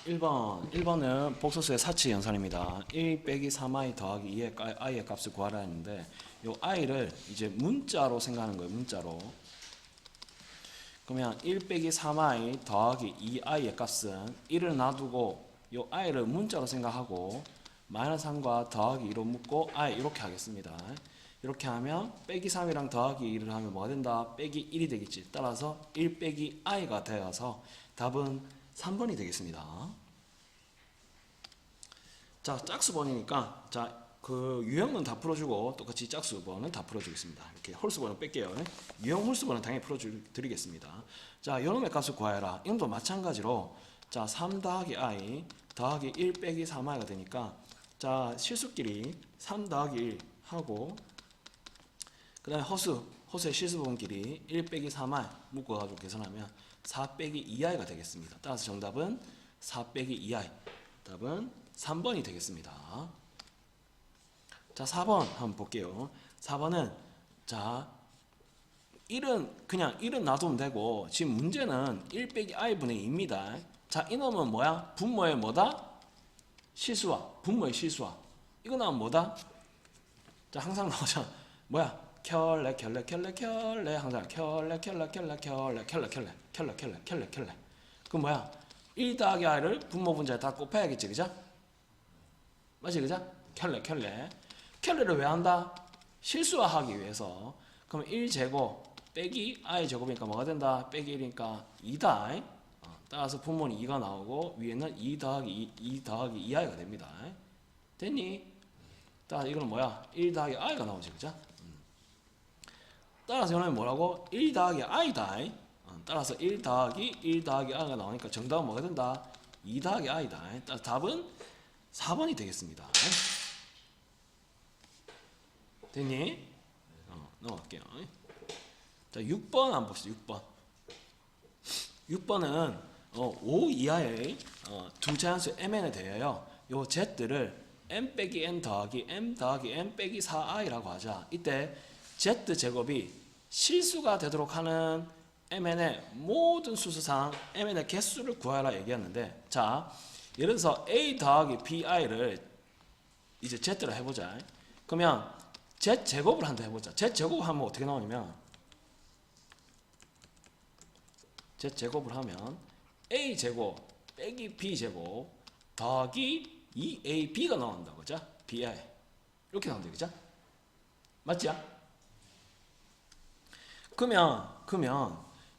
1번은 복소수의 사치 연산입니다. 1 빼기 3i 더하기 2의 i의 값을 구하라 했는데 요 i를 이제 문자로 생각하는 거예요. 문자로. 그러면 1 빼기 3i 더하기 2i의 값은 1을 놔두고 요 i를 문자로 생각하고 마이너스 3과 더하기 2로 묶고 i 이렇게 하겠습니다. 이렇게 하면 빼기 3이랑 더하기 2를 하면 뭐가 된다? 빼기 1이 되겠지. 따라서 1 빼기 i가 되어서 답은 3번이 되겠습니다. 자, 짝수번이니까 그 유형은 다 풀어주고 똑같이 짝수번은 다 풀어주겠습니다. 이렇게 홀수번은 뺄게요. 유형 홀수번은 당연히 풀어드리겠습니다. 자, 요놈의 값을 구하여라. 이놈도 마찬가지로 자, 3 더하기 i 더하기 1 빼기 3i가 되니까 자, 실수끼리 3 더하기 1 하고 그 다음에 허수의 실수분끼리 1 빼기 3i 묶어가지고 계산하면 4 빼기 2i가 되겠습니다. 따라서 정답은 4 빼기 2i. 답은 3번이 되겠습니다. 자, 4번 한번 볼게요. 4번은 자 1은 놔두면 되고 지금 문제는 1 빼기 i분의 2입니다. 자, 이놈은 뭐야? 분모의 뭐다? 실수와. 분모의 실수와. 이거 나오면 뭐다? 자, 항상 나오잖아. 뭐야? 켤레 항상 켤레. 그럼 뭐야? 1 더하기 i를 분모 분자에 다 곱해야겠지, 그죠? 맞지, 그죠? 켤레를 왜 한다? 실수화하기 위해서. 그럼 1제곱 빼기 i제곱이니까 뭐가 된다? 빼기 1이니까 2다. 따라서 분모는 2가 나오고 위에는 2 더하기 2i가 됩니다. 됐니? 따라서 이거는 뭐야? 1 더하기 i가 나오지, 그죠? 따라서 이거는 뭐라고? 1 더하기 i다. 따라서 1 더하기 i가 나오니까 정답은 뭐가 된다? 2 더하기 i다. 따라서 답은 4번이 되겠습니다. 됐니? 넘어갈게요. 자, 6번 한번 봅시다. 6번은 5 이하의 두 자연수 mn에 대하여 요 z를 m 빼기 n 더하기 m 빼기 4i라고 하자. 이때 z제곱이 실수가 되도록 하는 mn의 모든 수수상 mn의 개수를 구하라 얘기했는데, 자, 예를 들어서 a 더하기 bi를 이제 z로 해보자. 그러면 z제곱을 한다 해보자. z제곱을 하면 어떻게 나오냐면 z제곱을 하면 a제곱 빼기 b제곱 더하기 2ab가 나온다, 그죠? bi 이렇게 나온다, 그죠? 맞지? 그러면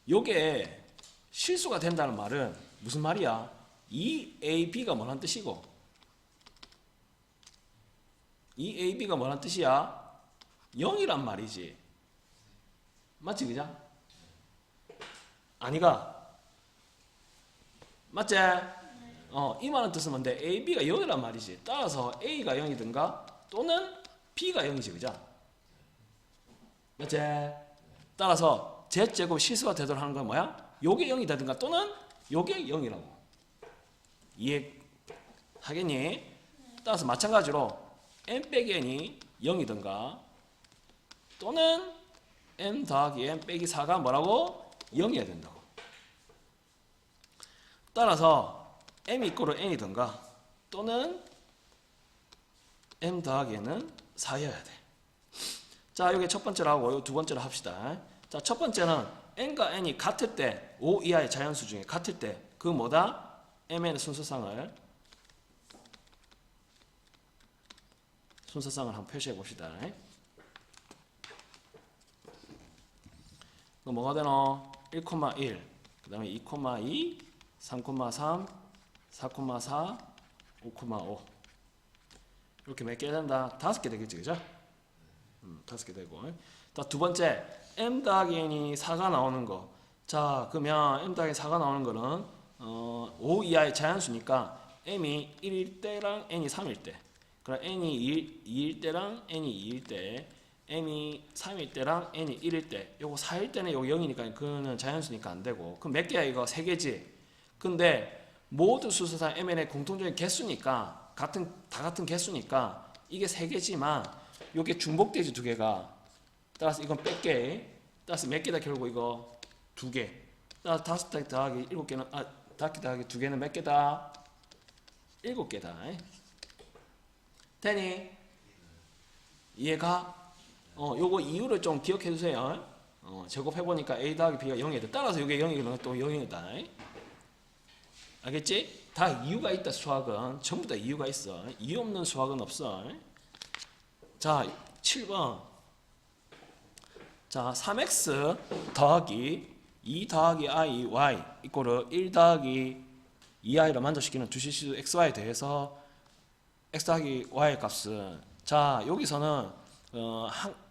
요게 실수가 된다는 말은 무슨 말이야? 2ab가 뭐란 뜻이고 2ab가 뭐란 뜻이야? 0이란 말이지. 맞지, 그죠? 아니가? 맞지? 이 말은 뜻은 뭔데? ab가 0이란 말이지. 따라서 a가 0이든가 또는 b가 0이지, 그죠? 맞지? 따라서 z제곱 실수가 되도록 하는 건 뭐야? 요게 0이 되든가 또는 요게 0이라고. 이해하겠니? 따라서 마찬가지로 m 빼기 n이 0이든가 또는 m 더하기 n 빼기 4가 뭐라고? 0이어야 된다고. 따라서 m 이꼬르 n이든가 또는 m 더하기 n은 4여야 돼. 자, 여기 첫 번째로 하고 두 번째로 합시다. 자, 첫 번째는 n과 n이 같을 때, 5 이하의 자연수 중에 같을 때, 그 뭐다? mn의 순서상을 한번 표시해 봅시다. 그럼 뭐가 되노? 1,1, 그 다음에 2,2, 3,3, 4,4, 5,5 이렇게 몇 개 된다? 5개 되겠지, 그죠? 5개 되고. 자, 두 번째 m 더하기 n이 4가 나오는 거. 자, 그러면 m 더하기 4가 나오는 거는 5 이하의 자연수니까 m이 1일 때랑 n이 3일 때, 그럼 n이 2일 때랑 n이 2일 때, m이 3일 때랑 n이 1일 때, 요거 4일 때는 요거 0이니까 그거는 자연수니까 안 되고. 그럼 몇 개야 이거? 3개지. 근데 모든 수수상 mn의 공통적인 개수니까 다 같은 개수니까 이게 3개지만 요게 중복되지 2개가. 따라서 이건 뺄게. 따라서 몇 개다? 결국 이거 2개. 따라서 5개 더하기 7개는 5개 더하기 2개는 몇 개다? 7개다. 되니? 이해가? 요거 이유를 좀 기억해 주세요. 제곱해보니까 a 더하기 b가 0이다. 따라서 이게 0이면 또 0이다. 알겠지? 다 이유가 있다. 수학은 전부 다 이유가 있어. 이유 없는 수학은 없어. 자 7번. 자 3x 더하기 2 더하기 i y 이꼬르 1 더하기 2i를 만족시키는 두실수 xy에 대해서 x 더하기 y의 값은 자 여기서는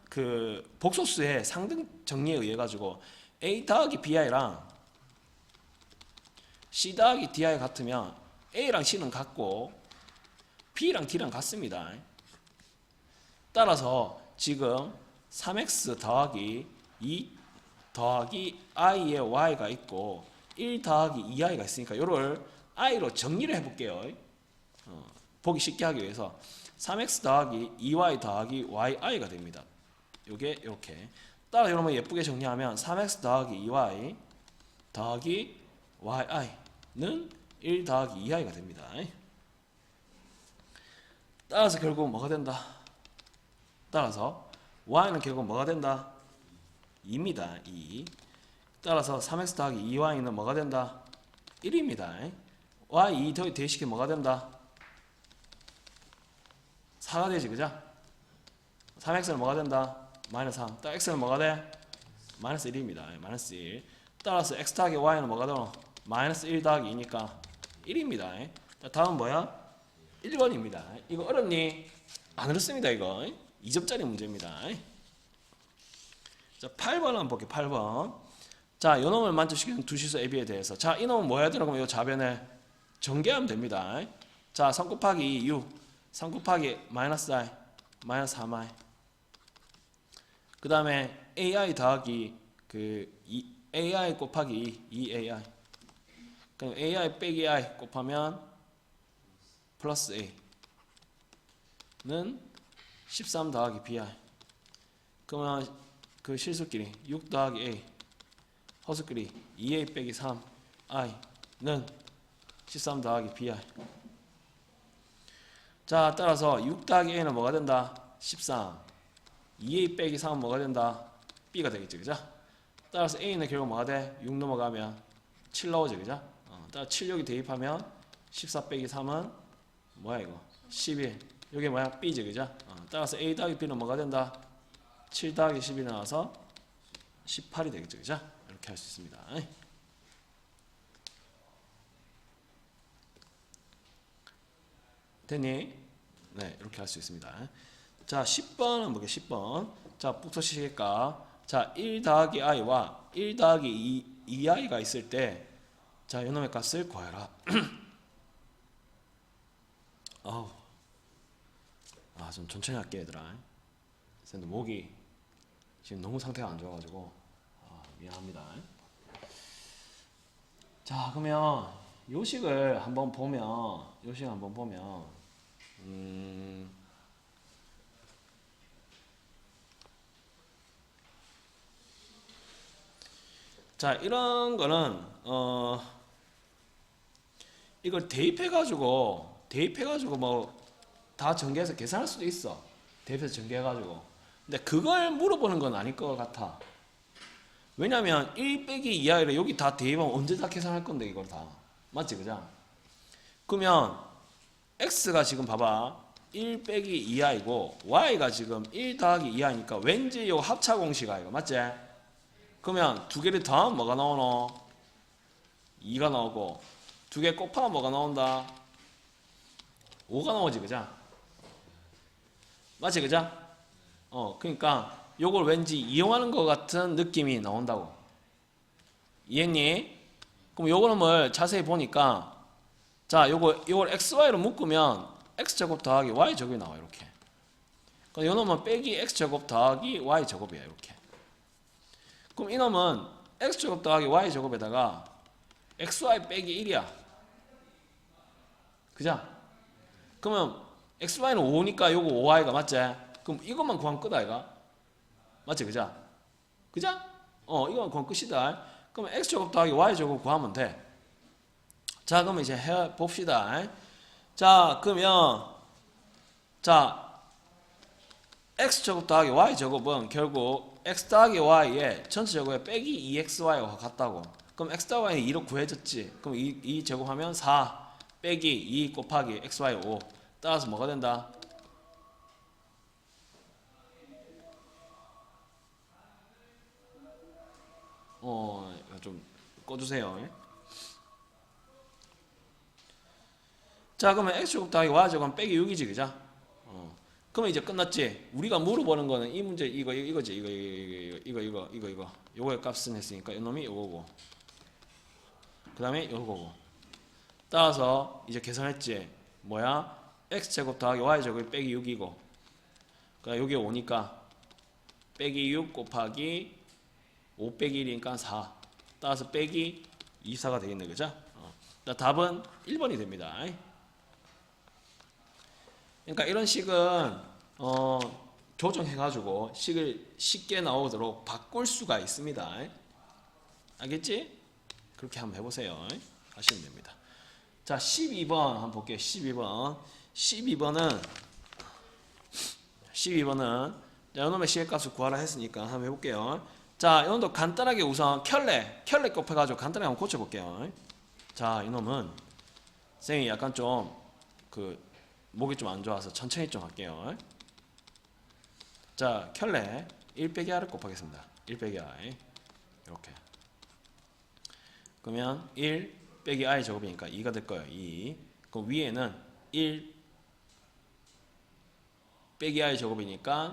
그 복소수의 상등 정리에 의해 가지고 a 더하기 bi랑 c 더하기 di 같으면 a랑 c는 같고 b랑 d랑 같습니다. 따라서 지금 3x 더하기 2 더하기 i의 y가 있고 1 더하기 2i가 있으니까 요를 i로 정리를 해볼게요. 보기 쉽게 하기 위해서 3x 더하기 2y 더하기 yi가 됩니다. 요게 이렇게 따라 여러분 예쁘게 정리하면 3x 더하기 2y 더하기 yi는 1 더하기 2i가 됩니다. 따라서 결국 뭐가 된다? 따라서 y는 결국 뭐가 된다? 2입니다. 2. 따라서 3x 더하기 2y는 뭐가 된다? 1입니다. y 2 대시키면 뭐가 된다? 4가 되지, 그죠? 3x는 뭐가 된다? 마이너스 3. 따라 x는 뭐가 돼? 마이너스 1입니다. 마이너스 1. 따라서 x 더하기 y는 뭐가 되노? 마이너스 1 더하기 2니까 1입니다. 다음 뭐야? 1번입니다. 이거 어렵니? 안 어렵습니다, 이거. 2점짜리 문제입니다. 자, 8번 한번 볼게요. 8번. 자, 요 놈을 만족시키는 두실수 AB에 대해서. 자, 이 놈은 뭐 해야 되나? 그러면 요 좌변에 전개하면 됩니다. 자, 3 곱하기 2, 6. 3 곱하기 마이너스 i, 마이너스 3i. 그 다음에 ai 더하기 ai 곱하기 2ai. 그럼 ai 빼기 i 곱하면 플러스 a는 13 더하기 bi. 그러면 그 실수끼리 6 더하기 a 허수끼리 2a 빼기 3i는 13 더하기 bi. 자 따라서 6 더하기 a는 뭐가 된다? 13. 2a 빼기 3은 뭐가 된다? b가 되겠죠, 그죠? 따라서 a는 결국 뭐가 돼? 6 넘어가면 7 나오죠, 그죠? 따라 7 여기 대입하면 14 빼기 3은 뭐야 이거? 11. 이게 뭐야? b죠, 그죠? 따라서 a 더하기 b는 뭐가 된다? 7 더하기 10이 나와서 18이 되겠죠, 그죠? 이렇게 할 수 있습니다. 됐니? 네, 이렇게 할 수 있습니다. 자, 10번은 뭐게? 10번. 자, 북서시계값. 자, 1 더하기 i와 1 더하기 2i가 있을 때, 자, 요놈의 값을 구해라. 좀 천천히 할게, 얘들아. 근데 목이 지금 너무 상태가 안 좋아가지고, 미안합니다. 자, 그러면 요식을 한번 보면, 자, 이런 거는 이걸 대입해가지고 뭐 다 전개해서 계산할 수도 있어. 대입해서 전개해가지고. 근데 그걸 물어보는 건 아닐 것 같아. 왜냐면 1 빼기 2i를 여기 다 대입하면 언제 다 계산할 건데 이걸 다. 맞지, 그죠? 그러면 x가 지금 봐봐. 1 빼기 2i고 y가 지금 1 더하기 2i니까 왠지 요 합차 공식이야, 이거. 맞지? 그러면 두 개를 더하면 뭐가 나오노? 2가 나오고 두 개 곱하면 뭐가 나온다? 5가 나오지, 그죠? 맞지, 그죠? 그러니까 요걸 왠지 이용하는 것 같은 느낌이 나온다고. 이해했니? 그럼 요거는 뭘 자세히 보니까 자, 요걸 xy로 묶으면 x제곱 더하기 y제곱이 나와, 이렇게. 그럼 요 놈은 빼기 x제곱 더하기 y제곱이야, 이렇게. 그럼 이 놈은 x제곱 더하기 y제곱에다가 xy 빼기 1이야. 그죠? 그러면 xy는 5니까 요거 5y가 맞지? 그럼 이것만 구하면 끝 아이가? 맞지, 그죠? 그죠? 이거만 구하면 끝이다. 그러면 x제곱 더하기 y제곱 구하면 돼. 자, 그럼 이제 해봅시다. 자, 그러면 자, x제곱 더하기 y제곱은 결국 x 더하기 y의 전체제곱에 빼기 2xy와 같다고. 그럼 x 더하기 y는 2로 구해졌지. 그럼 2 제곱하면 4 빼기 2 곱하기 xy 5. 따라서 뭐가 된다? 좀 꺼주세요. 자, 그러면 x제곱 더하기 y제곱은 빼기 6이지, 그죠? 그러면 이제 끝났지. 우리가 물어보는 거는 이 문제 이거지. 이거. 요거의 값은 했으니까 이놈이 요거고. 그 다음에 요거고. 따라서 이제 계산했지. 뭐야? x제곱 더하기 y제곱이 빼기 6이고. 그러니까 여기 5니까 빼기 6 곱하기 5 빼기 1이니까 4. 따라서 빼기 24가 되겠네, 그죠? 답은 1번이 됩니다. 그러니까 이런 식은 조정해가지고 식을 쉽게 나오도록 바꿀 수가 있습니다. 알겠지? 그렇게 한번 해보세요. 하시면 됩니다. 자, 12번 한번 볼게요. 12번은 자, 이놈의 시계값을 구하라 했으니까 한번 해볼게요. 자, 이놈도 간단하게 우선 켤레 곱해가지고 간단하게 한번 고쳐볼게요. 자, 이놈은 쌤이 약간 좀 목이 좀 안 좋아서 천천히 좀 할게요. 자, 켤레 1 빼기 r을 곱하겠습니다. 1 빼기 i 이렇게. 그러면 1 빼기 i 제곱이니까 2가 될 거예요. 2. 그럼 위에는 1 빼기 i 제곱이니까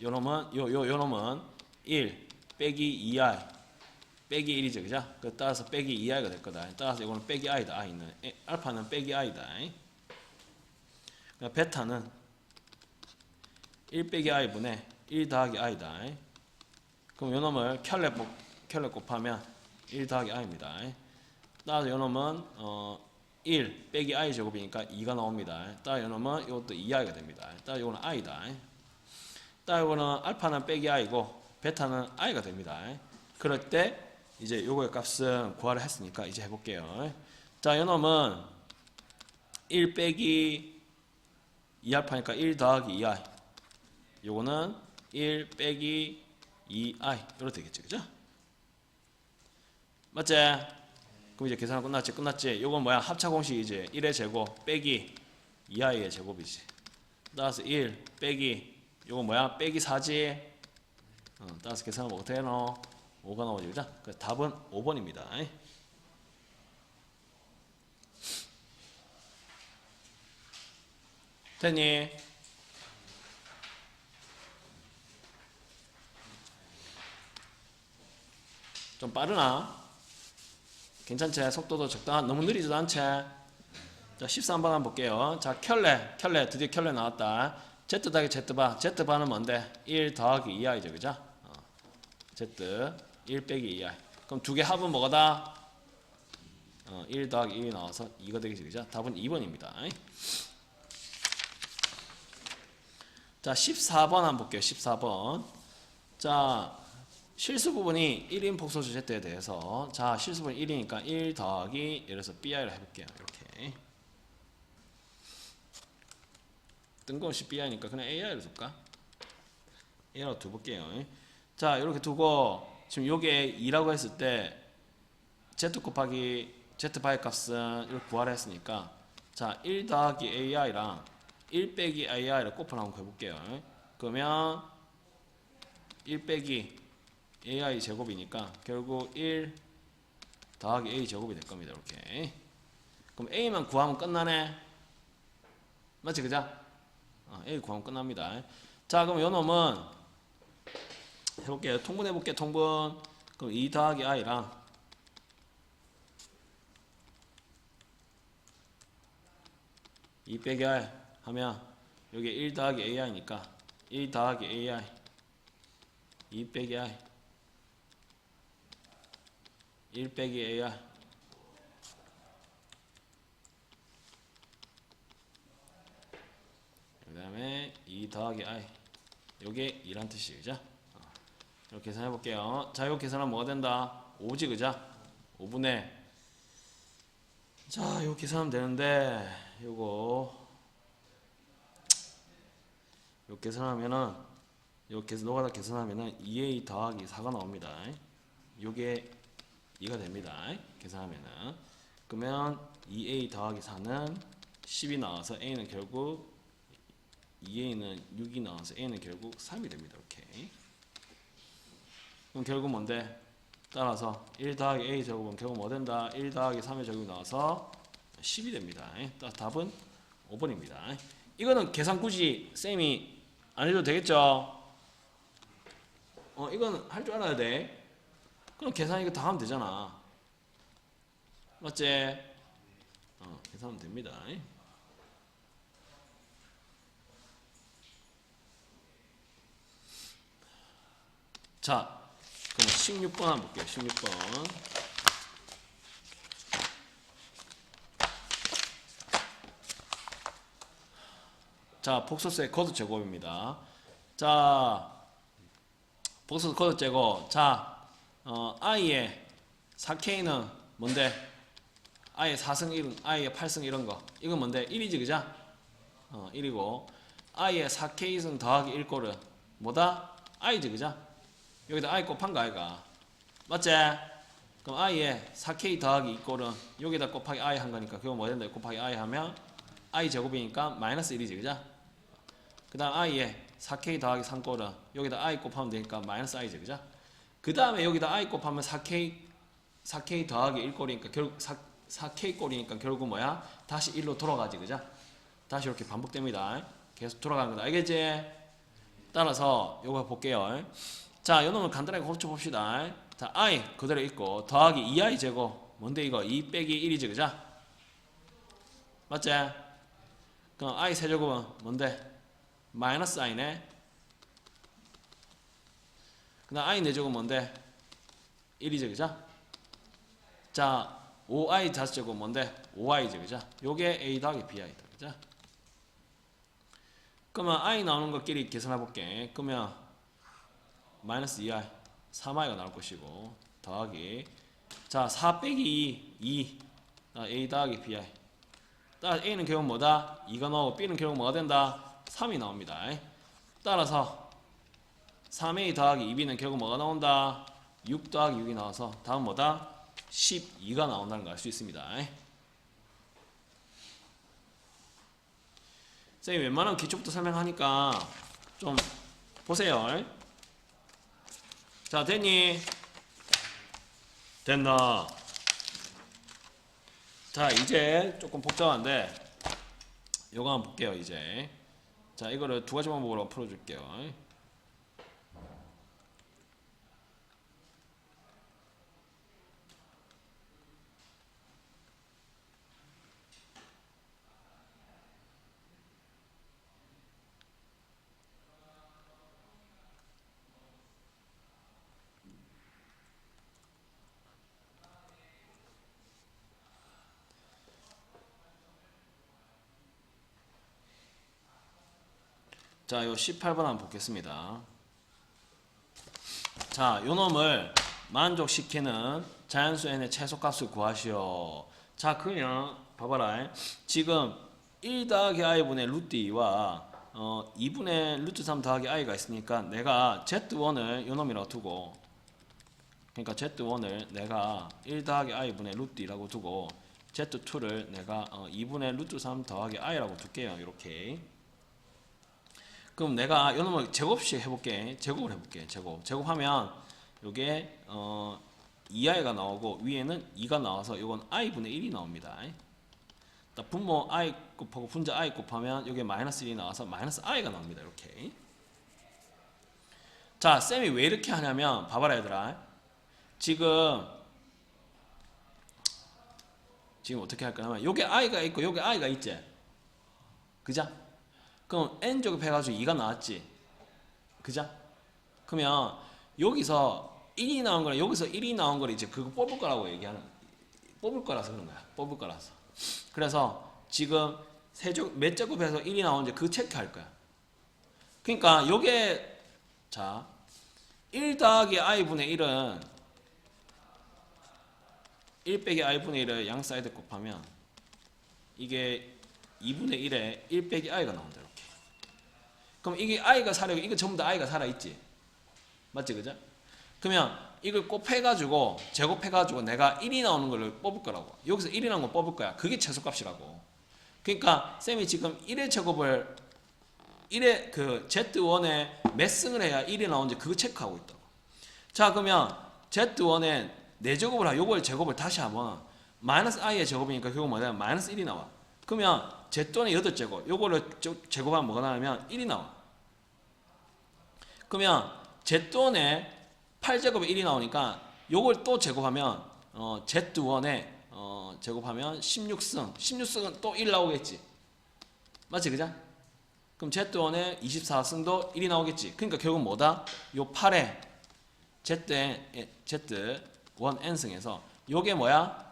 요놈은 1 빼기 2i 빼기 1이죠, 그죠? 따라서 빼기 2i가 될 거다. 따라서 이거는 빼기 i다. i는 알파는 빼기 i다. 베타는 1 빼기 i분의 1 더하기 i다. 그럼 요놈을 켤레 곱하면 1 더하기 i입니다. 따라서 요놈은 1 빼기 i 제곱이니까 2가 나옵니다. 따라서 요놈은 이것도 2i가 됩니다. 따라서 이거는 i다. 따라서 이거는 알파는 빼기 i고 베타는 i가 됩니다. 그럴 때 이제 요거의 값은 구하라 했으니까 이제 해볼게요. 자, 요놈은 1 빼기 2알파니까 1 더하기 2i. 요거는 1 빼기 2i. 이렇게 되겠지, 그죠? 맞지? 그럼 이제 계산 끝났지? 요건 뭐야? 합차 공식이지. 1의 제곱 빼기 2i의 제곱이지. 따라서 1 빼기 요건 뭐야? 빼기 4지. 따라서 계산하면 어떻게 해노? 5가 나오죠, 그죠? 답은 5번입니다. 됐니? 좀 빠르나? 괜찮지? 속도도 적당한, 너무 느리지도 않지? 자, 13번 한번 볼게요. 자, 켤레, 드디어 켤레 나왔다. Z 더하기 Z바, Z바는 뭔데? 1 더하기 2i죠, 그죠? Z 1 빼기 2i. 그럼 두 개 합은 뭐가다? 1 더하기 1이 나와서 2가 되겠지, 그죠? 답은 2번입니다. 자, 14번 한번 볼게요. 14번. 자, 실수 부분이 1인 복소수 Z에 대해서, 자, 실수 부분 1이니까 1 더하기 예를 들어서 BI를 해볼게요. 이렇게. 뜬금없이 BI니까 그냥 AI를 둘까? AI로 두볼게요. 자, 이렇게 두고 지금 요게 2라고 했을 때 Z 곱하기 Z바의 값은 이렇게 구하라 했으니까, 자, 1 더하기 AI랑 1 빼기 AI를 곱을 한번 해볼게요. 그러면 1 빼기 AI 제곱이니까 결국 1 더하기 A 제곱이 될 겁니다. 이렇게. 그럼 A만 구하면 끝나네. 맞지, 그죠? A 구하면 끝납니다. 자, 그럼 요 놈은 해볼게요. 통분해볼게요. 통분. 그럼 2 더하기 i랑 2 빼기 i 하면 여기 1 더하기 ai니까 1 더하기 ai 2 빼기 i 1 빼기 ai 그 다음에 2 더하기 i 요게 2란 뜻이죠. 이렇게 계산해 볼게요. 자, 이거 계산하면 뭐가 된다? 5지, 그죠? 5분의 자, 요 계산하면 되는데 요거 요 계산하면은 노가다 계산하면은 2a 더하기 4가 나옵니다. 요게 2가 됩니다. 계산하면은 그러면 2a 더하기 4는 10이 나와서 a는 결국 2a는 6이 나와서 a는 결국 3이 됩니다. 이렇게. 그럼 결국 뭔데? 따라서 1 더하기 a 제곱은 결국 뭐 된다? 1 더하기 3의 제곱이 나와서 10이 됩니다. 답은 5번입니다. 이거는 계산 굳이 쌤이 안 해도 되겠죠? 이건 할 줄 알아야 돼. 그럼 계산 이거 다 하면 되잖아. 맞지? 계산하면 됩니다. 자, 그럼 16번 한번 볼게요. 16번. 자, 복소수의 거듭 제곱입니다. 자, 복소수 거듭 제곱. 자, i의 4k는 뭔데? i의 4승 1, i의 8승 이런 거. 이건 뭔데? 1이지, 그죠? 1이고. i의 4k승 더하기 1꼴은 뭐다? i지, 그죠? 여기다 i 곱한 거 아이가? 맞지? 그럼 i의 4k 더하기 2꼴은 여기다 곱하기 i 한 거니까 그거 뭐 된다? 곱하기 i 하면 i 제곱이니까 마이너스 1이지, 그죠? 그 다음 i의 4k 더하기 3꼴은 여기다 i 곱하면 되니까 마이너스 i지, 그죠? 그 다음에 여기다 i 곱하면 4k 더하기 1꼴이니까 결국 4k 꼴이니까 결국 뭐야? 다시 1로 돌아가지, 그죠? 다시 이렇게 반복됩니다. 계속 돌아가는 거다. 알겠지? 따라서 요거 볼게요. 자, 요 놈을 간단하게 고쳐봅시다. 자, i 그대로 있고 더하기 2i 제곱 뭔데 이거? 2 빼기 1이지, 그죠? 맞지? 그럼 i 세제곱은 뭔데? 마이너스 i네. 그 다음 i 4제곱 뭔데? 1이지, 그죠? 자, 5i 자수제곱 뭔데? 5i지, 그죠? 요게 a 더하기 bi다, 그죠? 그러면 i 나오는 것끼리 계산해볼게. 그러면 마이너스 2i 3i가 나올 것이고 더하기 자 4 빼기 2 a 더하기 bi 따라서 a는 결국 뭐다? 2가 나오고 b는 결국 뭐가 된다? 3이 나옵니다. 따라서 3a 더하기 2b는 결국 뭐가 나온다? 6 더하기 6이 나와서 다음 뭐다? 12가 나온다는 걸 알 수 있습니다. 쌤이 웬만하면 기초부터 설명하니까 좀 보세요. 자, 됐니? 됐나? 자, 이제 조금 복잡한데 요거 한번 볼게요. 이제 자, 이거를 두 가지 방법으로 풀어줄게요. 자, 요 18번 한번 보겠습니다. 자, 요 놈을 만족시키는 자연수 n의 최소값을 구하시오. 자, 그냥 봐봐라. 지금 1 더하기 i분의 루트 2와 2분의 루트 3 더하기 i가 있으니까 내가 z1을 요 놈이라고 두고 그러니까 z1을 내가 1 더하기 i분의 루트 2라고 두고 z2를 내가 2분의 루트 3 더하기 i라고 둘게요. 이렇게. 그럼 내가 요 놈을 제곱식 해볼게. 제곱을 해볼게. 제곱하면 요게 2i가 나오고 위에는 2가 나와서 요건 i분의 1이 나옵니다. 분모 i 곱하고 분자 i 곱하면 요게 마이너스 1이 나와서 마이너스 i가 나옵니다. 이렇게. 자, 쌤이 왜 이렇게 하냐면 봐봐라 얘들아. 지금 어떻게 할 거냐면 요게 i가 있고 요게 i가 있지. 그죠? 그럼 n제곱 해가지고 2가 나왔지. 그죠? 그러면 여기서 1이 나온 거랑 여기서 1이 나온 거를 이제 그거 뽑을 거라고 얘기하는 뽑을 거라서 그런 거야. 뽑을 거라서. 그래서 지금 몇 제곱해서 1이 나오는지 그 체크할 거야. 그러니까 요게 자 1 더하기 i분의 1은 1 빼기 i분의 1을 양 사이드 곱하면 이게 2분의 1에 1 빼기 i가 나온다. 이렇게. 그럼 이게 i가 살아, 이거 전부 다 i가 살아있지. 맞지, 그죠? 그러면 이걸 곱해가지고 제곱해가지고 내가 1이 나오는 걸 뽑을 거라고. 여기서 1이 나오는 걸 뽑을 거야. 그게 최소값이라고. 그러니까 쌤이 지금 1의 제곱을 1의 그 Z1에 몇 승을 해야 1이 나오는지 그거 체크하고 있다고. 자, 그러면 Z1에 4제곱을 하고 요걸 제곱을 다시 하면 마이너스 i의 제곱이니까 결국 뭐냐? 마이너스 1이 나와. 그러면 Z1의 8제곱 요거를 제곱하면 뭐가 나오면 1이 나와. 그러면 Z1에 8제곱에 1이 나오니까 요걸 또 제곱하면 Z1에 제곱하면 16승 16승은 또 1 나오겠지. 맞지, 그죠? 그럼 Z1에 24승도 1이 나오겠지. 그러니까 결국 뭐다? 요 8에 Z1 n승에서 요게 뭐야?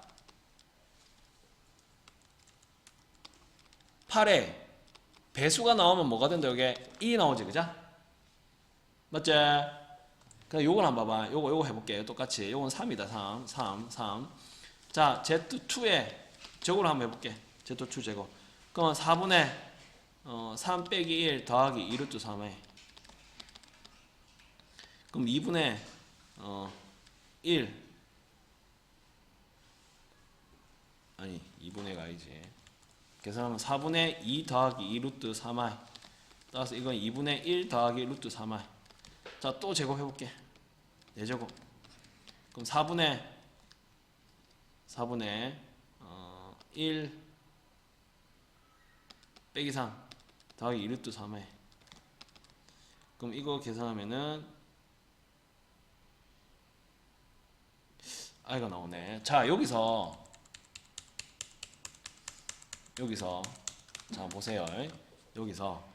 8에 배수가 나오면 뭐가 된다? 요게 1이 나오지, 그죠? 맞지? 그럼 요걸 한번 봐봐. 요거 해볼게요. 똑같이. 요건 3이다. 3. 자, Z2에 제곱을 한번 해볼게. Z2 제곱. 그러면 4분의 3 빼기 1 더하기 2루트 3에. 그럼 2분의 1. 아니, 2분의가 아니지. 계산하면 4분의 2 더하기 2루트 3i. 따라서 이건 2분의 1 더하기 루트 3i. 자, 또 제곱해볼게. 4제곱. 그럼 4분의 1 빼기 3 더하기 2루트 3에. 그럼 이거 계산하면은 i가 나오네. 자, 여기서 자, 보세요. 여기서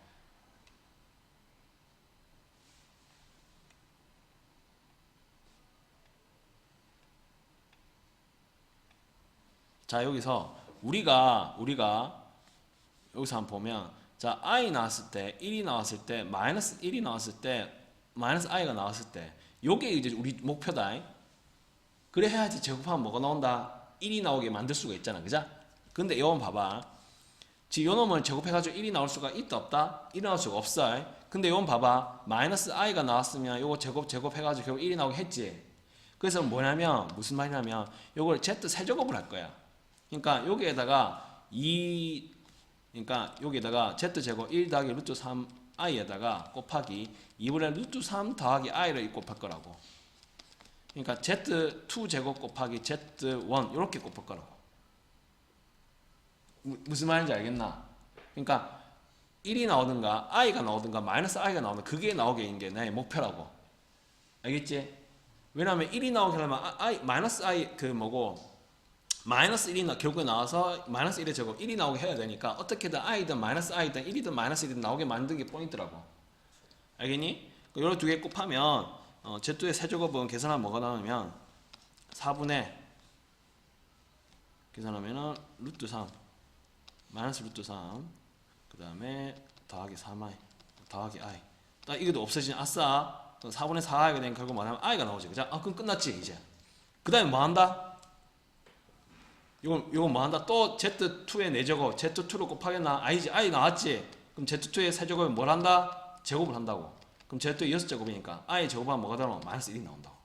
자, 여기서 우리가 여기서 한번 보면, 자, i 나왔을 때 1이 나왔을 때 마이너스 1이 나왔을 때 마이너스 i가 나왔을 때 요게 이제 우리 목표다. 그래 해야지 제곱하면 뭐가 나온다? 1이 나오게 만들 수가 있잖아, 그죠? 근데 이건 봐봐. 지금 요 놈을 제곱해가지고 1이 나올 수가 있다 없다? 1이 나올 수가 없어. 근데 이건 봐봐. 마이너스 i가 나왔으면 요거 제곱해가지고 결국 1이 나오게 했지. 그래서 뭐냐면 무슨 말이냐면 요걸 z 세제곱을 할 거야. 그러니까 여기에다가 그러니까 여기에다가 z제곱 1 더하기 루트 3i에다가 곱하기 2분의 루트 3 더하기 i를 곱할 거라고. 그러니까 z2 제곱 곱하기 z1 이렇게 곱할 거라고. 무슨 말인지 알겠나? 그러니까 1이 나오든가 i가 나오든가 마이너스 i가 나오든가 그게 나오게 있는 게 나의 목표라고. 알겠지? 왜냐면 1이 나오게 하려면 마이너스 i 그 뭐고 마이너스 1이 결국에 나와서 마이너스 1의 제곱 1이 나오게 해야 되니까 어떻게든 i든 마이너스 i든 1이든 마이너스 1이든 나오게 만든 게 포인트라고. 알겠니? 요런 두 개 곱하면 z2의 세제곱은 계산하면 뭐가 나오냐면 4분의 계산하면은 루트 3 마이너스 루트 3 그 다음에 더하기 3i 더하기 i 딱 이것도 없어지냐. 아싸. 4분의 4i가 되면 결국 뭐냐면 i가 나오지, 그죠? 그럼 끝났지 이제. 그 다음에 뭐 한다? 이건 뭐 한다? 또 Z2의 4제곱 Z2로 곱하겠나? 아니지. i 나왔지. 그럼 Z2의 세제곱은 뭘 한다? 제곱을 한다고. 그럼 Z2의 6제곱이니까 i 제곱하면 뭐가 나오면 마이너스 1이 나온다고.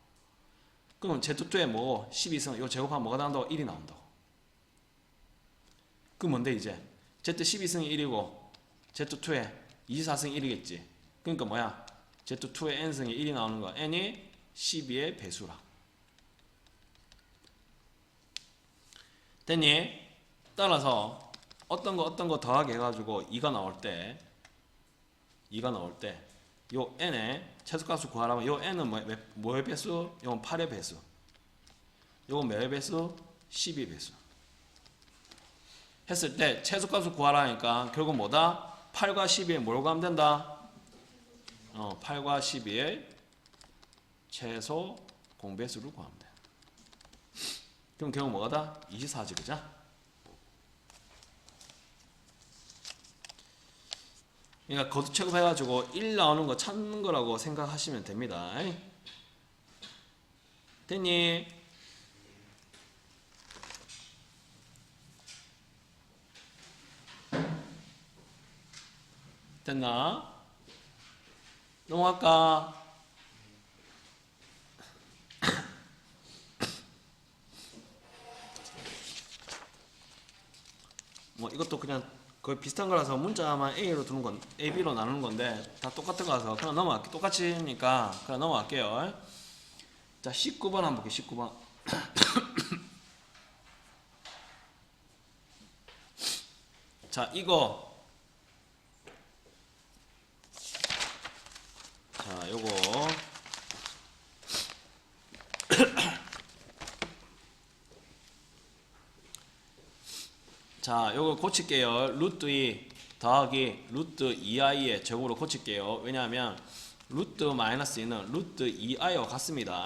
그럼 Z2의 뭐 12승 이거 제곱하면 뭐가 나온다고? 1이 나온다고. 그 뭔데 이제? Z12승이 1이고 Z2의 24승이 1이겠지. 그러니까 뭐야? Z2의 n승이 1이 나오는 거. n이 12의 배수라. 됐니? 따라서 어떤 거 더하게 해가지고 2가 나올 때 요 n의 최소값을 구하라면 요 n은 뭐의 배수? 요건 8의 배수. 요건 몇의 배수? 12의 배수. 했을 때 최소값을 구하라니까 결국 뭐다? 8과 12에 뭘 구하면 된다? 8과 12의 최소 공배수를 구하면 돼. 그럼 결국 뭐가다? 24지, 그죠? 그러니까 거듭 취급해가지고 1 나오는 거 찾는 거라고 생각하시면 됩니다. 됐니? 됐나? 넘어갈까? 뭐 이것도 그냥 거의 비슷한 거라서 문자만 A로 두는 건 A, B로 나누는 건데 다 똑같은 거라서 그냥 넘어갈게요. 똑같이니까 그냥 넘어갈게요. 자, 19번 한번 볼게요. 19번. 자, 이거. 자, 요거. 자, 요거 고칠게요. 루트 2 더하기 루트 2i의 제곱으로 고칠게요. 왜냐하면 루트 마이너스 2는 루트 2i와 같습니다.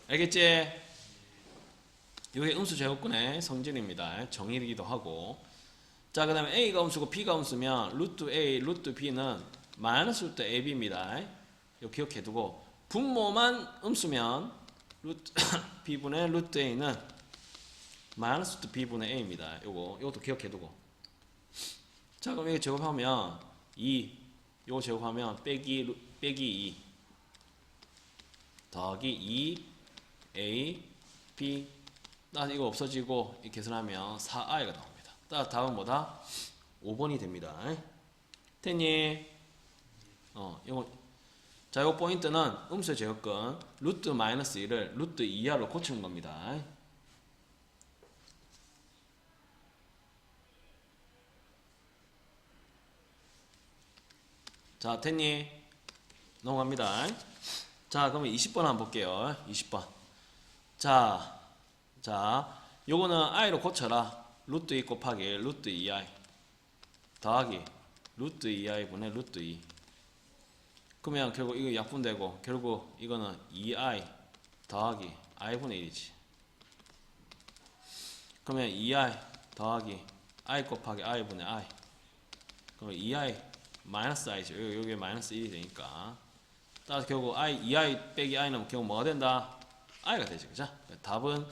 알겠지? 이게 음수 제곱근의 성질입니다. 정의이기도 하고. 자, 그 다음에 a가 음수고 b가 음수면 루트 a, 루트 b는 마이너스 루트 ab입니다. 이거 기억해두고 분모만 음수면 루트 b분의 루트 a는 마이너스 루트 b분의 a입니다. 요것도 기억해두고. 자, 그럼 이거 제곱하면 2, 요거 제곱하면 빼기 2 더하기 2 a b 따라서 이거 없어지고 이 계산하면 4i가 나옵니다. 따라서 답은 뭐다? 5번이 됩니다. 됐니? 이거 자, 요 포인트는 음수의 제곱근 루트 마이너스 2를 루트 2하로 고치는 겁니다. 자, 됐니? 넘어갑니다. 자, 그러면 20번 한번 볼게요. 20번. 자, 요거는 i로 고쳐라. 루트 2 곱하기 루트 2i 더하기 루트 2i 분의 루트 2. 그러면 결국 이거 약분되고 결국 이거는 2i 더하기 i분의 1이지. 그러면 2i 더하기 i 곱하기 i분의 i. 그러면 2i 마이너스 i죠. 여기 마이너스 1이 되니까. 따라서 결국 2i 빼기 i는 결국 뭐가 된다? i가 되죠. 그죠? 답은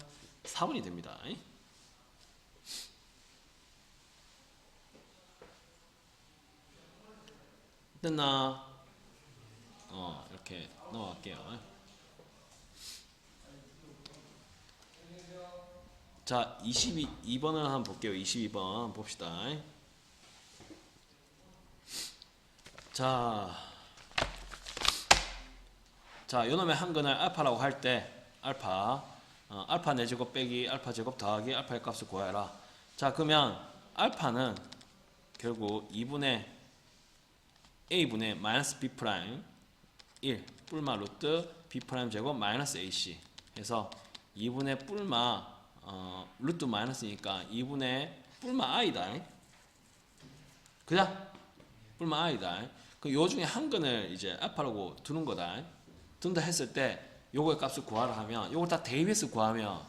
4번이 됩니다. 됐나? 이렇게 넘어갈게요. 자, 22번을 한번 볼게요. 22번 봅시다. 자, 요놈의 한근을 알파라고 할 때 알파 알파 4제곱 빼기 알파 제곱 더하기 알파의 값을 구하라. 자, 그러면 알파는 결국 2분의 a분의 마이너스 b 프라임 1 뿔마 루트 b 프라임 제곱 마이너스 ac 해서 2분의 뿔마 루트 마이너스니까 2분의 뿔마 i다. 그죠? 뿔마 i다. 그 요 중에 한 근을 이제 알파라고 두는 거다. 둔다 했을 때 요거의 값을 구하라 하면 요걸 다 대입해서 구하면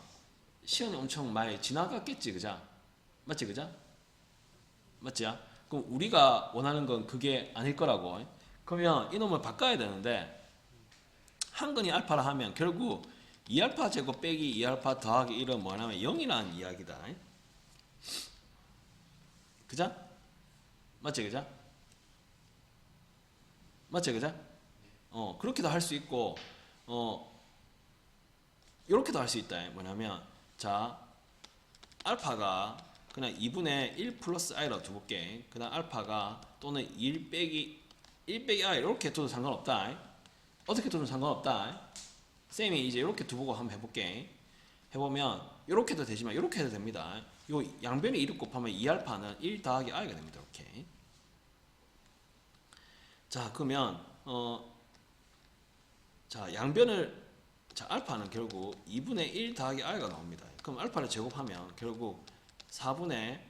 시간이 엄청 많이 지나갔겠지. 그죠? 맞지? 그죠? 맞지? 그럼 우리가 원하는 건 그게 아닐 거라고. 그러면 이놈을 바꿔야 되는데 한근이 알파라 하면 결국 2알파 제곱 빼기 2알파 더하기 1은 뭐냐면 0이라는 이야기다. 그죠? 맞지? 그죠? 맞지? 그죠? 그렇게도 할 수 있고 이렇게도 할 수 있다. 뭐냐면 자, 알파가 그냥 2분의 1 플러스 i라고 두볼게. 그 다음 알파가 또는 1 빼기 i 이렇게 둬도 상관없다. 어떻게 둬도 상관없다. 쌤이 이제 이렇게 두보고 한번 해볼게. 해보면 이렇게도 되지만 이렇게 해도 됩니다. 요 양변에 1을 곱하면 2알파는 1 더하기 i가 됩니다. 이렇게. 자, 그러면 자, 양변을 자, 알파는 결국 2분의 1 더하기 i가 나옵니다. 그럼 알파를 제곱하면 결국 4분의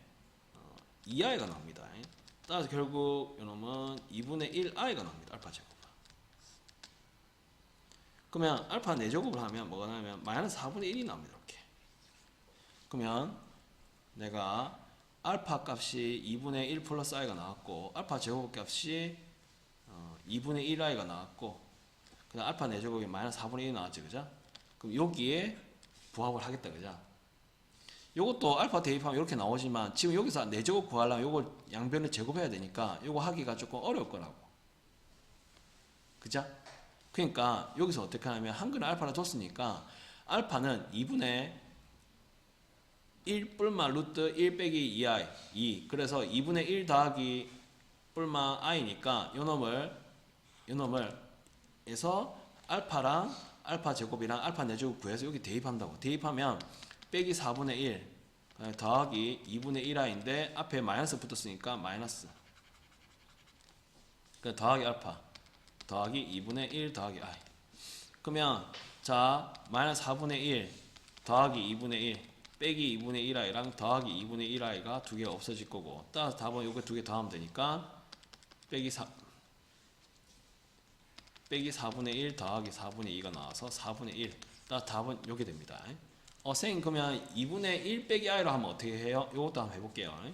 2i가 나옵니다. 따라서 결국 이놈은 2분의 1i가 나옵니다. 알파 제곱. 그러면 알파 4제곱을 하면 뭐가 나오면 마이너스 4분의 1이 나옵니다. 이렇게. 그러면 내가 알파 값이 2분의 1 플러스 i가 나왔고 알파 제곱 값이 2분의 1i가 나왔고 그 다음 알파 4제곱이 마이너스 4분의 1이 나왔지. 그죠? 그럼 여기에 부합을 하겠다. 그죠? 요것도 알파 대입하면 이렇게 나오지만 지금 여기서 4제곱 구하려면 요걸 양변을 제곱해야 되니까 요거 하기가 조금 어려울 거라고. 그죠? 그러니까 여기서 어떻게 하냐면 한글은 알파를 줬으니까 알파는 2분의 1 뿔마 루트 1 빼기 2i 2. 그래서 2분의 1 더하기 뿔마 i니까 요 놈을 해서 알파랑 알파 제곱이랑 알파 4제곱 구해서 여기 대입한다고. 대입하면 빼기 4분의 1 더하기 2분의 1i인데 앞에 마이너스 붙었으니까 마이너스. 더하기 알파 더하기 2분의 1 더하기 i. 그러면 자 마이너스 4분의 1 더하기 2분의 1 빼기 2분의 1i랑 더하기 2분의 1i가 두 개가 없어질 거고, 따라서 답은 요거 두 개 더하면 되니까 빼기 4분의 1 더하기 4분의 2가 나와서 4분의 1. 따라서 답은 요게 됩니다. 선생님 그러면 2분의 1 빼기 i로 하면 어떻게 해요? 요것도 한번 해볼게요.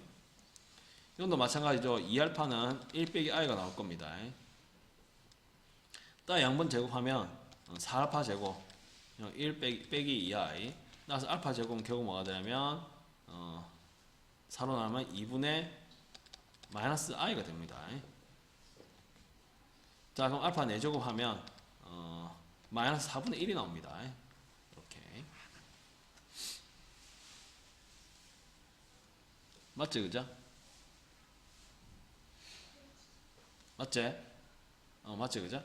이것도 마찬가지죠. 2알파는 1 빼기 i가 나올 겁니다. 따라 양분 제곱하면 4알파 제곱 1 빼기 2i. 따라서 알파 제곱은 결국 뭐가 되냐면 4로 나누면 2분의 마이너스 i가 됩니다. 자 그럼 알파 4제곱 하면 마이너스 4분의 1이 나옵니다. 이렇게 맞지 그죠? 맞지? 맞지 그죠?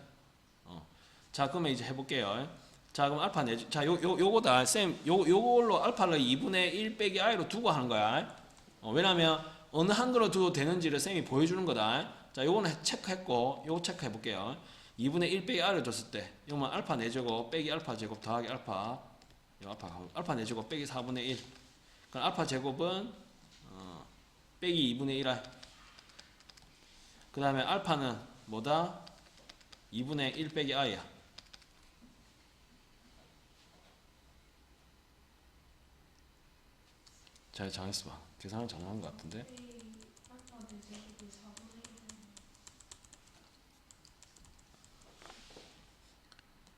자 그러면 이제 해볼게요. 자 그럼 알파 4, 자 요거다 쌤 요걸로 알파를 2분의 1 빼기 i로 두고 하는 거야. 왜냐면 어느 한글로 두도 되는지를 쌤이 보여주는 거다. 자 요거는 체크했고 요거 체크해 볼게요. 2분의 1 빼기 i를 줬을 때 요만 알파 4제곱 빼기 알파 제곱 더하기 알파 알파 4제곱 빼기 4분의 1. 그럼 알파 제곱은 빼기 2분의 1i. 그 다음에 알파는 뭐다? 2분의 1 빼기 i야. 잘 정했어 봐. 계산을 잘한 것 같은데.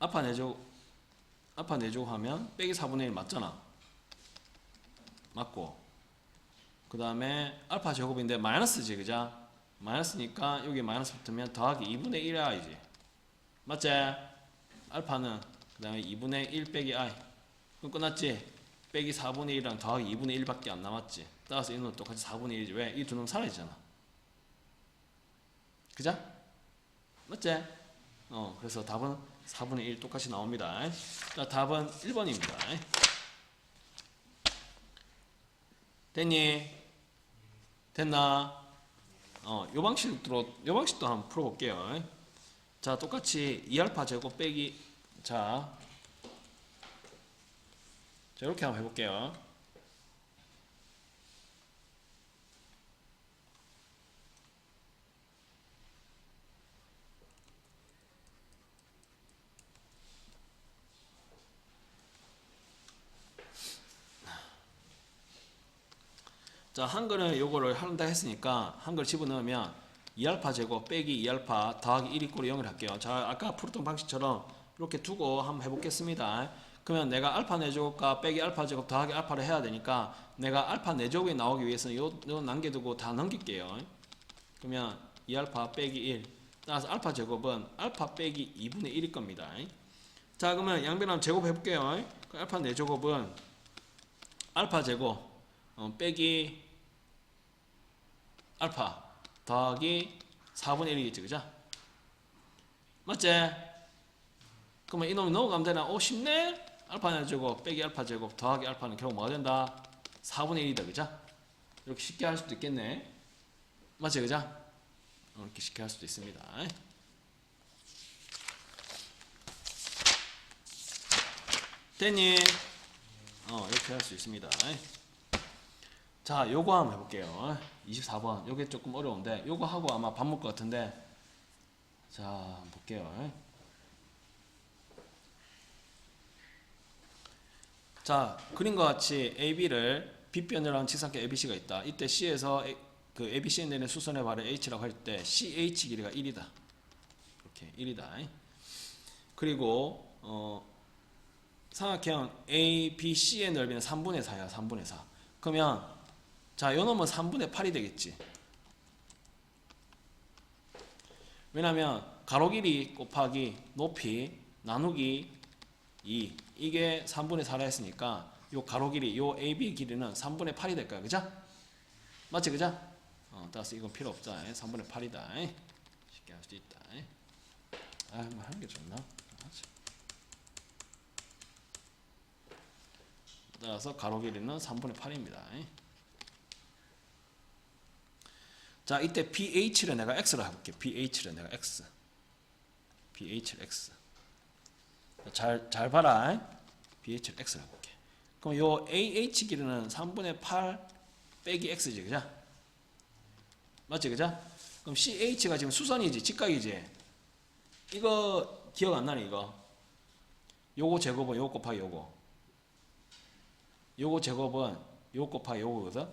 알파 4제곱 하면 빼기 4분의 1 맞잖아. 맞고. 그 다음에 알파 제곱인데 마이너스지 그죠? 마이너스니까 여기 마이너스 붙으면 더하기 2분의 1의 i지. 맞지? 알파는 그 다음에 2분의 1 빼기 i. 그럼 끝났지? 빼기 4분의 1이랑 더하기 2분의 1밖에 안 남았지. 따라서 이놈은 똑같이 4분의 1이지. 왜? 이 두 놈 사라지잖아. 그죠? 맞지? 그래서 답은 4분의 1 똑같이 나옵니다. 자, 답은 1번입니다. 됐니? 됐나? 요 방식도 한번 풀어볼게요. 자, 똑같이 2알파 제곱 빼기, 자, 이렇게 한번 해볼게요. 자, 한글은 요거를 한다 했으니까 한글 집어넣으면 2알파 제곱 빼기 2알파 더하기 1 이꼴 0을 할게요. 자, 아까 풀었던 방식처럼 이렇게 두고 한번 해보겠습니다. 그러면 내가 알파 4제곱과 빼기 알파 제곱 더하기 알파를 해야 되니까 내가 알파 4제곱이 나오기 위해서는 요 남겨두고 다 넘길게요. 그러면 2알파 빼기 1. 따라서 알파 제곱은 알파 빼기 2분의 1일 겁니다. 자, 그러면 양변함 제곱해볼게요. 알파 4제곱은 알파 제곱 빼기 알파 더하기 4분의 1이겠지, 그죠? 맞지? 그러면 이놈이 넘어가면 되나? 쉽네? 알파 4제곱 빼기 알파 제곱 더하기 알파는 결국 뭐가 된다? 4분의 1이다, 그죠? 이렇게 쉽게 할 수도 있겠네. 맞지, 그죠? 이렇게 쉽게 할 수도 있습니다. 됐니? 이렇게 할 수 있습니다. 자, 요거 한번 해볼게요. 24번. 요게 조금 어려운데, 요거 하고 아마 밥 먹을 것 같은데, 자, 한번 볼게요. 자, 그림과 같이 AB를 빗변이라는 직사각형 ABC가 있다. 이때 C에서 그 ABC에 내는 수선의 발을 H라고 할 때 CH 길이가 1이다. 이렇게 1이다. 그리고 삼각형 ABC의 넓이는 3분의 4야. 3분의 4. 그러면 자, 요 놈은 3분의 8이 되겠지. 왜냐면 가로 길이 곱하기 높이 나누기 2 이게 3분의 4라 했으니까 요 가로 길이 요 AB 길이는 3분의 8이 될 거야. 그죠? 맞지? 그죠? 따라서 이건 필요 없다. 3분의 8이다. 쉽게 할 수 있다. 뭐 하는 게 좋나? 따라서 가로 길이는 3분의 8입니다. 자, 이때 BH를 내가 X로 해볼게. BH를 내가 X. BH를 X. 잘 봐라. BH를 X로 해볼게. 그럼 요 AH 길이는 3분의 8 빼기 X지, 그죠? 맞지, 그죠? 그럼 CH가 지금 수선이지, 직각이지. 이거 기억 안 나니, 이거? 요거 제곱은 요거 곱하기 요거. 요거 제곱은 요거 곱하기 요거거든?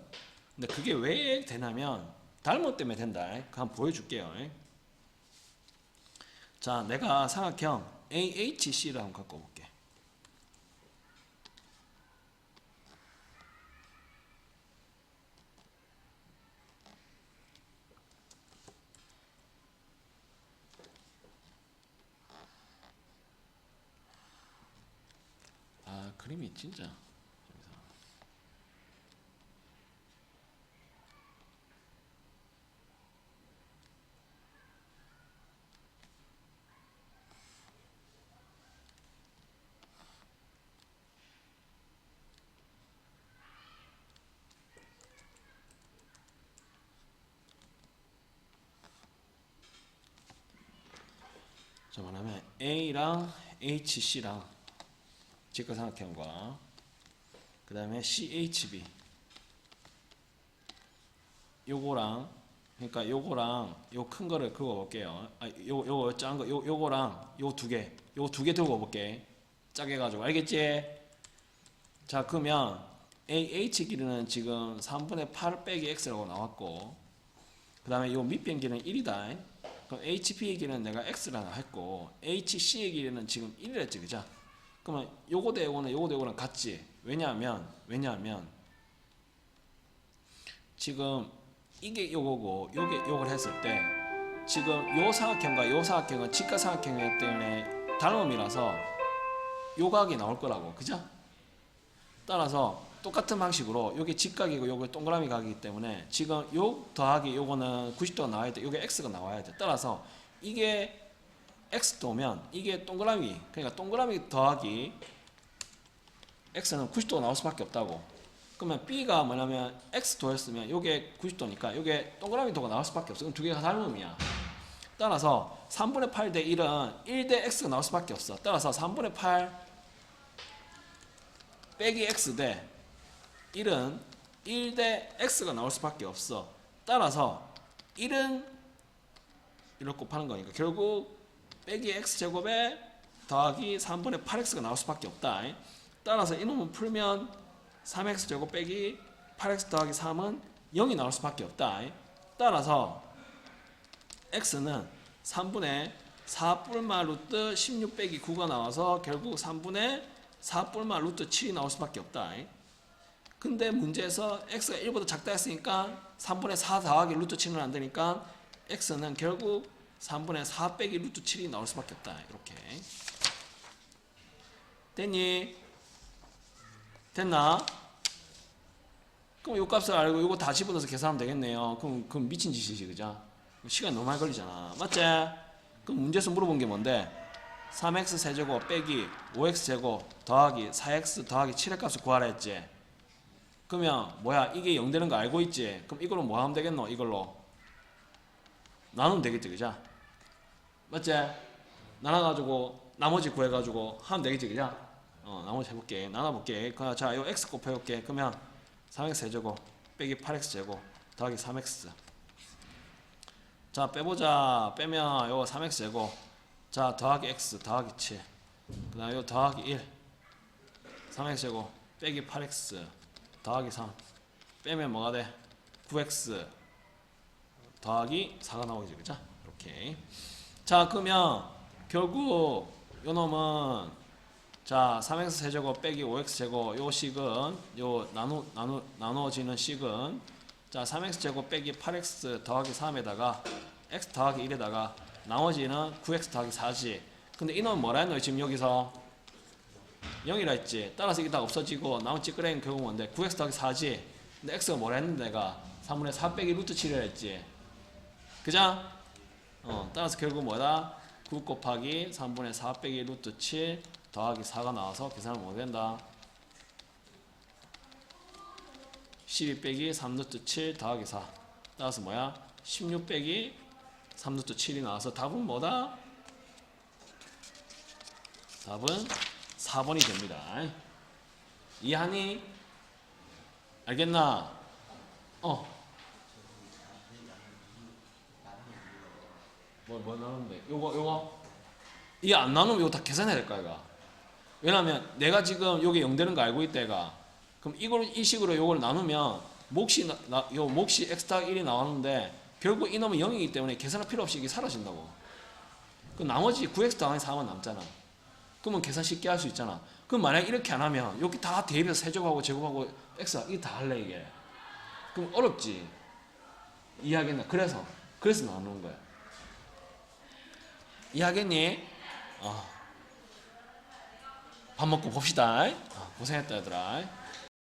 근데 그게 왜 되냐면, 닮은 때문에 된다. 그거 한번 보여줄게요. 자, 내가 삼각형 AHC를 한번 갖고 볼게. 아, 그림이 진짜. 자, 뭐냐면 A랑 HC랑 직각삼각형과 그 다음에 CHB 요거랑 그러니까 요거랑 요 큰 거를 긁어 볼게요. 요거 작은 거 요거랑 요 두 개 들고 볼게. 짜게 가지고 알겠지? 자, 그러면 AH 길이는 지금 3분의 8 빼기 X라고 나왔고 그 다음에 요 밑변 길이는 1이다. 그럼 HP의 길이는 내가 X라고 했고 HC의 길이는 지금 1이라 했지, 그죠? 그러면 요거 대 요거는 같지. 왜냐하면 지금 이게 요거고 요게 요걸 했을 때 지금 요 사각형과 요 사각형은 직각삼각형이기 때문에 닮음이라서 요 각이 나올 거라고, 그죠? 따라서 똑같은 방식으로 요게 직각이고 요게 동그라미 각이기 때문에 지금 요 더하기 요거는 90도가 나와야 돼. 요게 X가 나와야 돼. 따라서 이게 X도 오면 이게 동그라미, 그러니까 동그라미 더하기 X는 90도가 나올 수밖에 없다고. 그러면 B가 뭐냐면 X도였으면 요게 90도니까 요게 동그라미 도가 나올 수밖에 없어. 그럼 두 개가 닮음이야. 따라서 3분의 8 대 1은 1 대 X가 나올 수밖에 없어. 따라서 3분의 8 빼기 X 대 1은 1 대 X가 나올 수밖에 없어. 따라서 1은 1을 곱하는 거니까 결국 빼기 X제곱에 더하기 3분의 8X가 나올 수밖에 없다. 따라서 이놈은 풀면 3X제곱 빼기 8X 더하기 3은 0이 나올 수밖에 없다. 따라서 X는 3분의 4 뿔마 루트 16 빼기 9가 나와서 결국 3분의 4 뿔마 루트 7이 나올 수밖에 없다. 근데 문제에서 X가 1보다 작다 했으니까 3분의 4 더하기 루트 7은 안 되니까 X는 결국 3분의 4 빼기 루트 7이 나올 수밖에 없다. 이렇게. 됐니? 됐나? 그럼 요 값을 알고 요거 다 집어넣어서 계산하면 되겠네요. 그럼 미친 짓이지, 그죠? 시간 너무 많이 걸리잖아. 맞지? 그럼 문제에서 물어본 게 뭔데? 3x 세제곱 빼기 5x 제곱 더하기 4x 더하기 7의 값을 구하라 했지? 그러면 뭐야? 이게 0 되는 거 알고 있지? 그럼 이걸로 뭐 하면 되겠노? 이걸로 나누면 되겠지, 그죠? 맞지? 나눠가지고 나머지 구해가지고 하면 되겠지, 그죠? 나머지 해볼게. 나눠볼게. 자, 요 x 곱해볼게. 그러면 3x 세제곱 빼기 8x 제곱 더하기 3x. 자, 빼보자. 빼면 요 3x 제곱. 자, 더하기 x 더하기 7. 그 다음 요 더하기 1. 3x 제곱 빼기 8x 더하기 3. 빼면 뭐가 돼? 9x 더하기 4가 나오겠지, 그죠? 이렇게. 자, 그러면 결국 요 놈은 자, 3x 세제곱 빼기 5x 제곱 요 식은 요 나누어지는 식은 자, 3x 제곱 빼기 8x 더하기 3에다가 x 더하기 1에다가 나머지는 9x 더하기 4지. 근데 이놈은 뭐라 했노? 지금 여기서 0이라 했지. 따라서 이게 다 없어지고 나머지 찌끄레기는 결국 뭔데? 9x 더하기 4지. 근데 x가 뭐라 했는데 내가 3분의 4 빼기 루트 7이라 했지. 그죠? 따라서 결국 뭐다? 9 곱하기 3분의 4 빼기 루트 7 더하기 4가 나와서 계산을 못 된다. 12 빼기 3 루트 7 더하기 4. 따라서 뭐야? 16 빼기 3 루트 7이 나와서 답은 뭐다? 답은 4번이 됩니다. 이해하니? 알겠나? 뭐 나누는데? 요거? 이게 안 나누면 이거 다 계산해야 될 거야, 이거. 왜냐면 내가 지금 여기 0 되는 거 알고 있다, 얘가. 그럼 이 식으로 요걸 나누면 몫이 x 더하기 1이 나왔는데 결국 이놈은 0이기 때문에 계산할 필요 없이 이게 사라진다고. 그 나머지 9x 더하기 4만 남잖아. 그러면 계산 쉽게 할 수 있잖아. 그럼 만약에 이렇게 안 하면 여기 다 대입해서 세제곱하고 제곱하고 x가 이게 다 할래 이게. 그럼 어렵지. 이해하겠나? 그래서 나누는 거야. 이해하겠니? 밥 먹고 봅시다. 고생했다 얘들아.